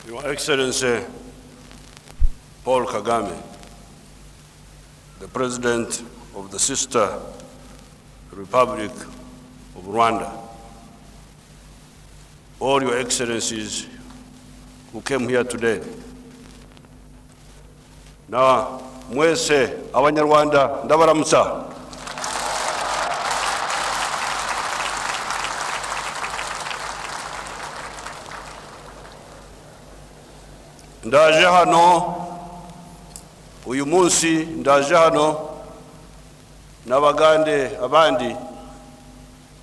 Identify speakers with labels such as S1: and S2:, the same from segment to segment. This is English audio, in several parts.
S1: Your Excellency Paul Kagame, the President of the sister Republic of Rwanda, all Your Excellencies who came here today. Na mwese abanyarwanda ndabaramutsa. Ndaje hano uyu munsi, ndaje hano n'abagande abandi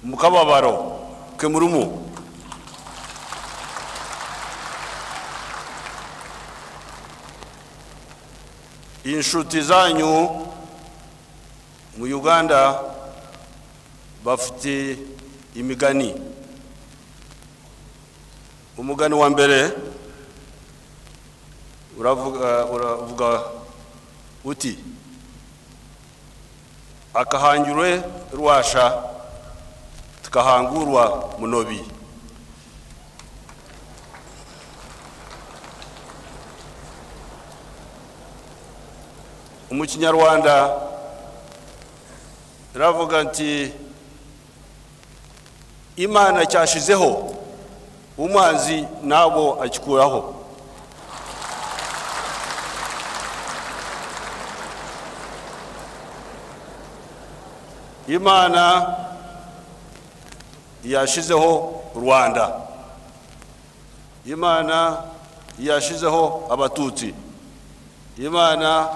S1: mu kababaro ke murumu. Inshuti zanyu mu Uganda bafite imigani. Umugani wa mbere uravuga uti akahangirwe rwasha tukahangurwa munobi. Mu Kinyarwanda ravuga nti Imana cyashizeho umwanzi nabo akikuraho. Imana yashizeho Rwanda, Imana yashizeho Abatutsi, Imana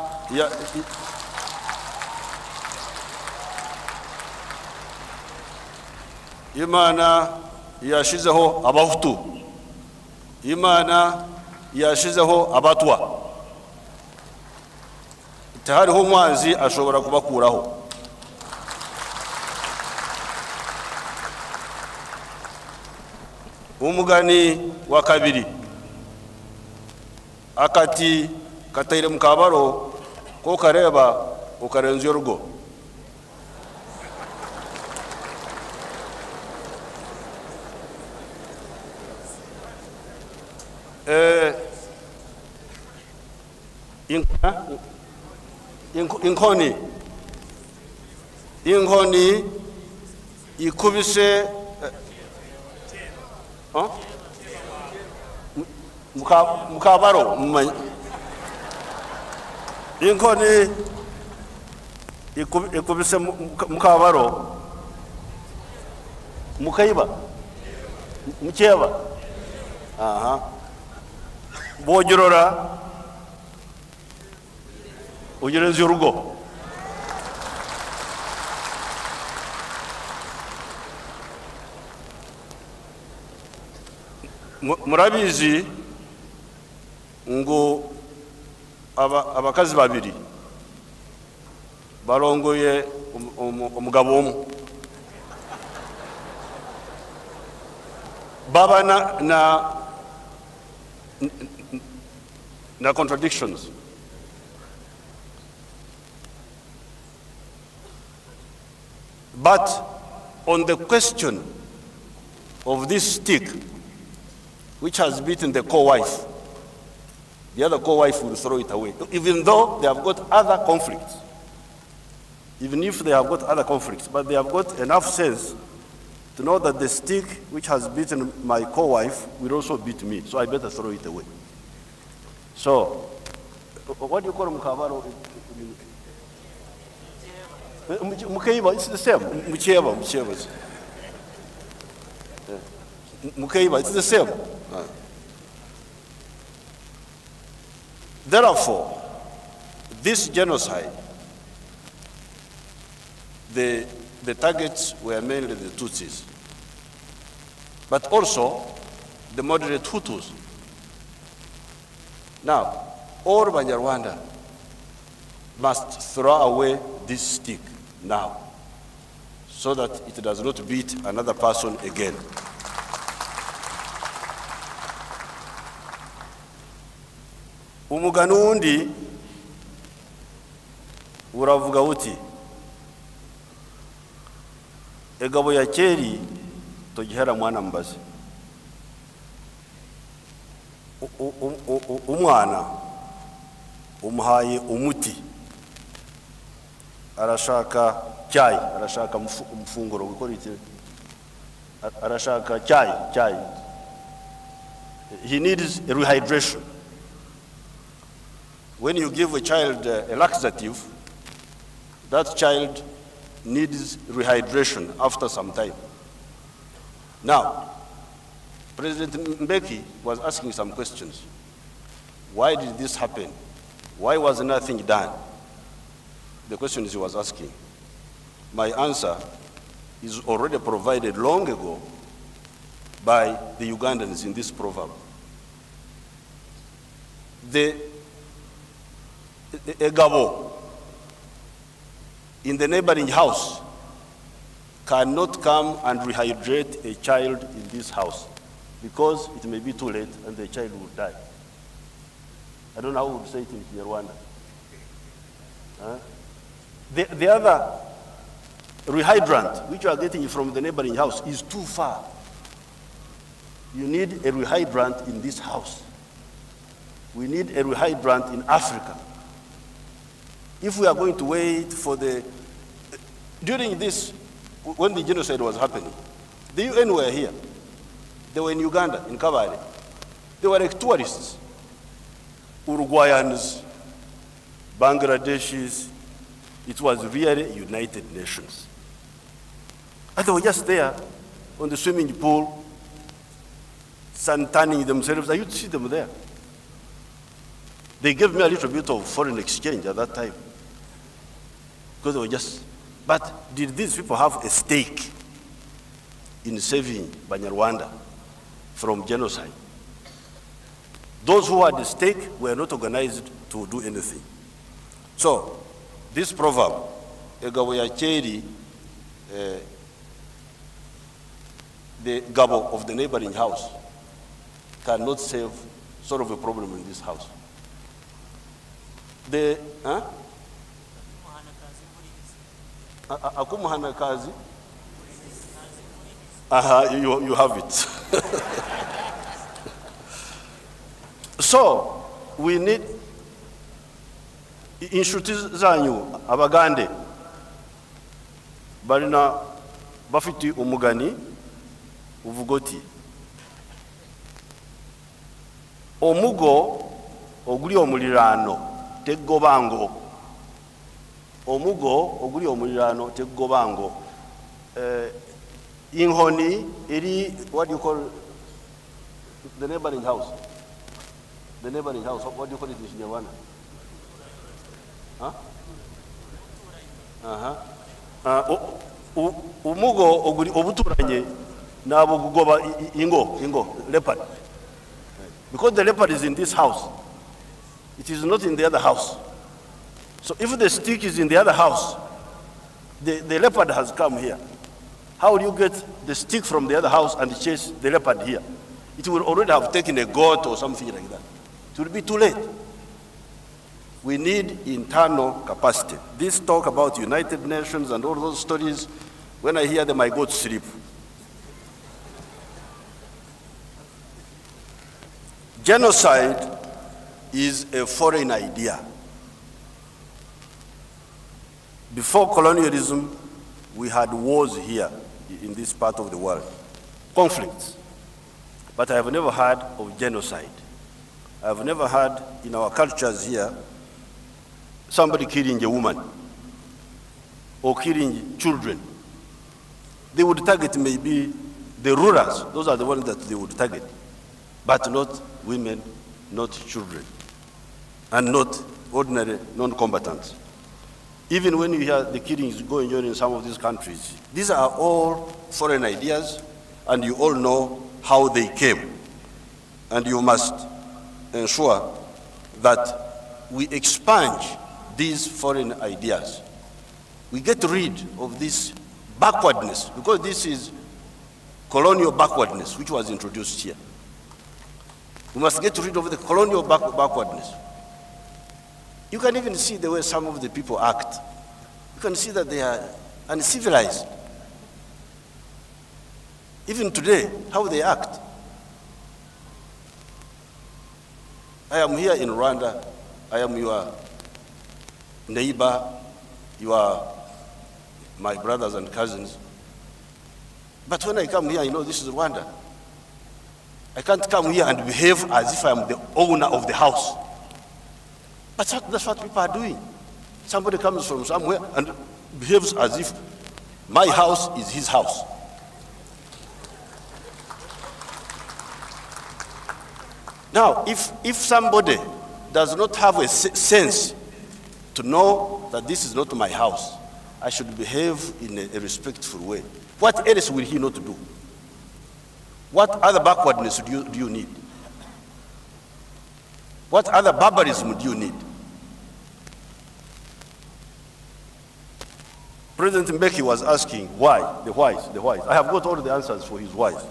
S1: yashizeho Abahutu, Imana yashizeho Abatwa. Tahariho umwanzi ashobora kubakuraho. Umugani wa kabiri akati katayire mu kabaro ko kareba ukarenza urugo. Inkoni ikubise mukabaro. Inkoni ikubise mukabaro mukaiba mukeba. Bogorora ugerenze urugo. Murabizi ngo abakazi babiri barongoye umugabo umwe, baba na contradictions. But on the question of this stick which has beaten the co-wife, the other co-wife will throw it away, even though they have got other conflicts. Even if they have got other conflicts, but they have got enough sense to know that the stick which has beaten my co-wife will also beat me, so I better throw it away. So, what do you call mukabaro? Mukeiba, it's the same. Mukeiba, it's the same. Therefore, this genocide, the targets were mainly the Tutsis, but also the moderate Hutus. Now, all Banyarwanda must throw away this stick now, so that it does not beat another person again. Umugani wundi uravuga uti egabo ya keri togihera mwana mbazi. umwana umuhaye umuti arashaka chai, arashaka mfunguro gukora iki, arashaka chai. He needs a rehydration. When you give a child a laxative, that child needs rehydration after some time. Now, President Mbeki was asking some questions. Why did this happen? Why was nothing done? The questions he was asking. My answer is already provided long ago by the Ugandans in this proverb. A gabo in the neighboring house cannot come and rehydrate a child in this house because it may be too late and the child will die. I don't know how we would say it in Rwanda. The other rehydrant, which you are getting from the neighboring house, is too far. You need a rehydrant in this house. We need a rehydrant in Africa. If we are going to wait for during this, when the genocide was happening, the UN were here. They were in Uganda, in Kabale. They were like tourists. Uruguayans, Bangladeshis. It was really United Nations. And they were just there on the swimming pool, sun-tanning themselves. I used to see them there. They gave me a little bit of foreign exchange at that time. Because they were just, but did these people have a stake in saving Banyarwanda from genocide? Those who had a stake were not organized to do anything. So, this proverb, egabo ya cheri, the gabo of the neighboring house, cannot solve a problem in this house. Akumuhana kazi. You have it. So, we need, inshuti zanyu, abagande, barina bafiti umugani, uvugoti. Omugo, oguli omulirano, tegobango. Omugo, oguli omulirano, tegobango. Inhoni, iri, what do you call the neighboring house? The neighboring house, what do you call it in Nyarwanda? Umugo oguli obuturanye nabo gugoba ingo leopard. Because the leopard is in this house. It is not in the other house. So if the stick is in the other house, the leopard has come here. How will you get the stick from the other house and chase the leopard here? It will already have taken a goat or something like that. It will be too late. We need internal capacity. This talk about United Nations and all those stories, when I hear them, I go to sleep. Genocide is a foreign idea. Before colonialism, we had wars here in this part of the world, conflicts. But I have never heard of genocide. I have never heard in our cultures here somebody killing a woman or killing children. They would target maybe the rulers. Those are the ones that they would target, but not women, not children, and not ordinary non-combatants. Even when you hear the killings going on in some of these countries, these are all foreign ideas, and you all know how they came. And you must ensure that we expunge these foreign ideas. We get rid of this backwardness, because this is colonial backwardness which was introduced here. We must get rid of the colonial backwardness. You can even see the way some of the people act. You can see that they are uncivilized. Even today, how they act. I am here in Rwanda. I am your neighbor. You are my brothers and cousins. But when I come here, I know this is Rwanda. I can't come here and behave as if I'm the owner of the house. But that's what people are doing. Somebody comes from somewhere and behaves as if my house is his house. Now, if somebody does not have a sense to know that this is not my house, I should behave in a respectful way. What else will he not do? What other backwardness do you need? What other barbarism do you need? President Mbeki was asking why, the whys. I have got all the answers for his whys,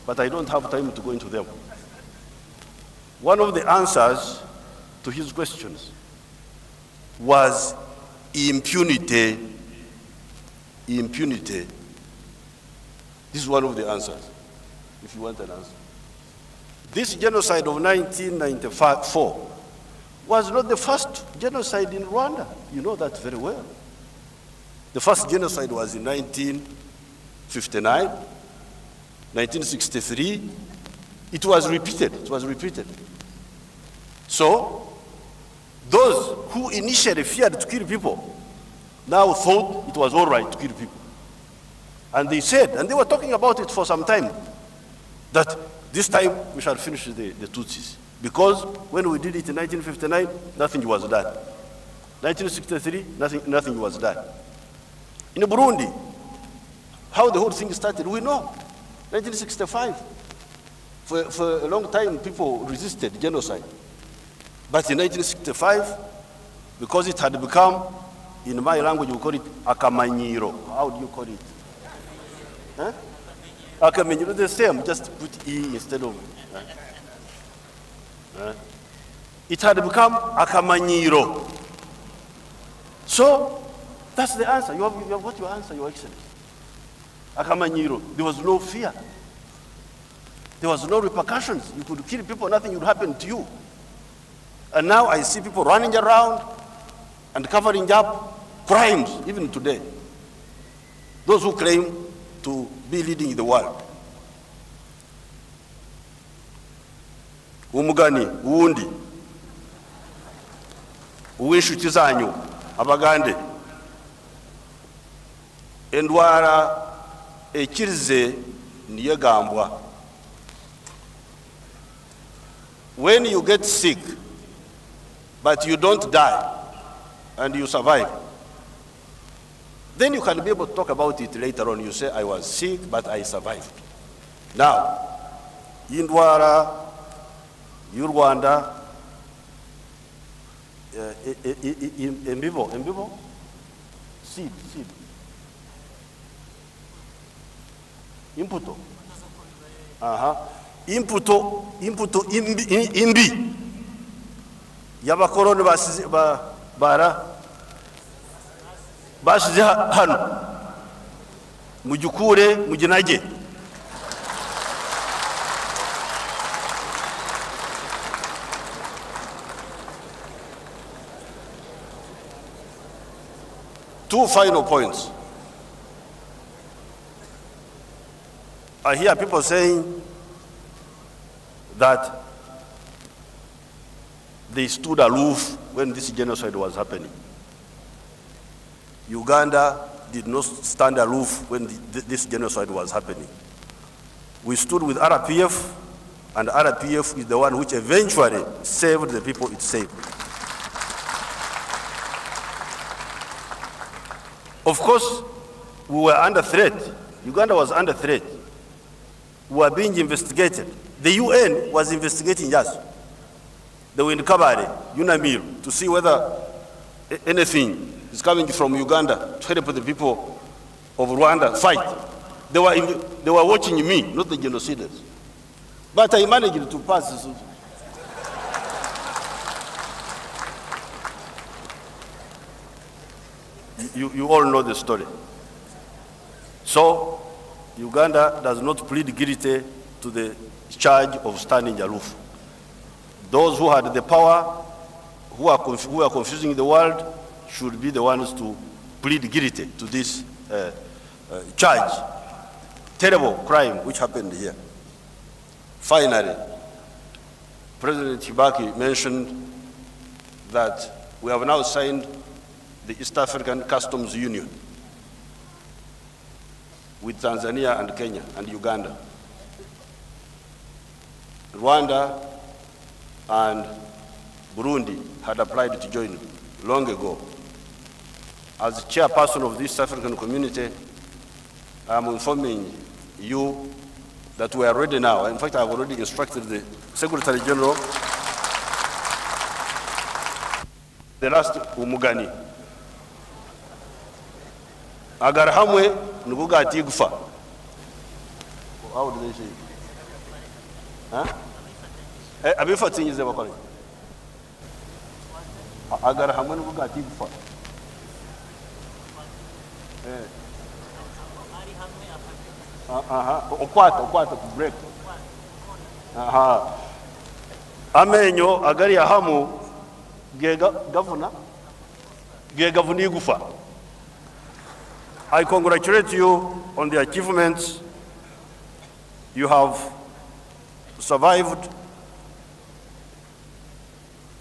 S1: but I don't have time to go into them. One of the answers to his questions was impunity. Impunity. This is one of the answers, if you want an answer. This genocide of 1994 was not the first genocide in Rwanda. You know that very well. The first genocide was in 1959, 1963. It was repeated. So, those who initially feared to kill people now thought it was all right to kill people. And they said, and they were talking about it for some time, that this time we shall finish the Tutsis. Because when we did it in 1959, nothing was done. 1963, nothing was done. In Burundi, how the whole thing started, we know. 1965, for a long time, people resisted genocide. But in 1965, because it had become, in my language, we call it akamanyiro. How do you call it? Huh? Akamanyiro, the same, just put E instead of. It had become akamanyiro. So, that's the answer. You have got your answer, Your Excellency. Akamanyiro. There was no fear. There was no repercussions. You could kill people, nothing would happen to you. And now I see people running around and covering up crimes, even today. Those who claim to be leading the world. Umugani, uwundi, uw'inshuti zanyu, abagande, endwara ekirize niyo gambwa. When you get sick, but you don't die, and you survive, then you can be able to talk about it later on. You say, I was sick, but I survived. Now, indwara y'u Rwanda, embibo, seed, imputo, imputo imbi, y'abakoroni basize hano, mugikure muginage. Two final points. I hear people saying that they stood aloof when this genocide was happening. Uganda did not stand aloof when this genocide was happening. We stood with RPF, and RPF is the one which eventually saved the people it saved. Of course, we were under threat. Uganda was under threat. We were being investigated. The UN was investigating us. They were in Kabare, UNAMIR, to see whether anything is coming from Uganda to help the people of Rwanda fight. They were watching me, not the genociders. But I managed to pass this. You all know the story. So, Uganda does not plead guilty to the charge of standing aloof. Those who had the power, who are confusing the world, should be the ones to plead guilty to this charge. Terrible crime which happened here. Finally, President Kibaki mentioned that we have now signed the East African Customs Union with Tanzania and Kenya and Uganda. Rwanda and Burundi had applied to join long ago. As chairperson of this East African community, I'm informing you that we are ready now. In fact, I've already instructed the Secretary General, the last umugani. Agar hamwe nukuga atigfa. How do they say? Huh? Abifa tinyize bakore. Agar hamwe nukuga atigfa. Okwata to break. Amenyo agari ahamu governor gufa. I congratulate you on the achievements. You have survived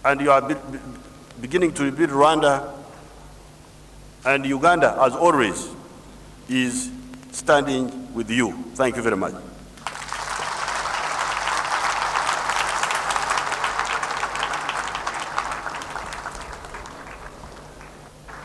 S1: and you are beginning to rebuild Rwanda, and Uganda, as always, is standing with you. Thank you very much.